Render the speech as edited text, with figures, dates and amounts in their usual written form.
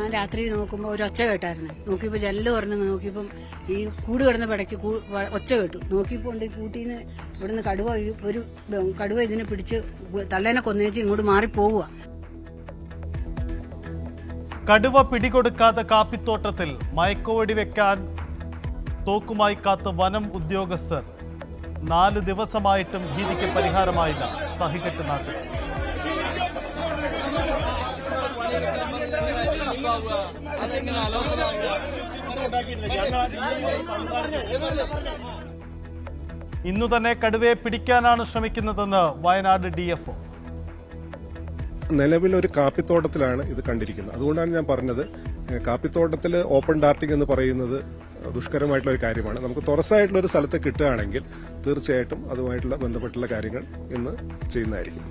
ഞാൻ രാത്രി നോക്കുമ്പോൾ ഒരു ഒച്ച കേട്ടായിരുന്നു. നോക്കിയപ്പോൾ ജനല് തുറന്ന് നോക്കിയപ്പം ഈ കൂട് കിടന്ന പടയ്ക്ക് ഒച്ച കേട്ടു. നോക്കിയപ്പോൾ ഉണ്ട് കൂട്ടിന്ന് ഇവിടുന്ന് കടുവ ഇതിനെ പിടിച്ച് തള്ളേനെ കൊന്നേച്ച് ഇങ്ങോട്ട് മാറിപ്പോവുക. കടുവ പിടികൊടുക്കാത്ത കാപ്പിത്തോട്ടത്തിൽ മയക്കുവെടി വെക്കാൻ തോക്കുമായി കാത്ത് വനം ഉദ്യോഗസ്ഥർ. 4 ദിവസമായിട്ടും ഭീതിക്ക് പരിഹാരമായില്ല. സഹികെട്ട് നാട്ടുകാർ. ഇന്നു തന്നെ കടുവയെ പിടിക്കാനാണ് ശ്രമിക്കുന്നതെന്ന് വയനാട് DFO. നിലവിൽ ഒരു കാപ്പിത്തോട്ടത്തിലാണ് ഇത് കണ്ടിരിക്കുന്നത്. അതുകൊണ്ടാണ് ഞാൻ പറഞ്ഞത് കാപ്പിത്തോട്ടത്തിൽ ഓപ്പൺ ഡാർട്ടിംഗ് എന്ന് പറയുന്നത് ദുഷ്കരമായിട്ടുള്ള ഒരു കാര്യമാണ്. നമുക്ക് തുറസായിട്ടുള്ള ഒരു സ്ഥലത്ത് കിട്ടുകയാണെങ്കിൽ തീർച്ചയായിട്ടും അതുമായിട്ടുള്ള ബന്ധപ്പെട്ടുള്ള കാര്യങ്ങൾ ഇന്ന് ചെയ്യുന്നതായിരിക്കും.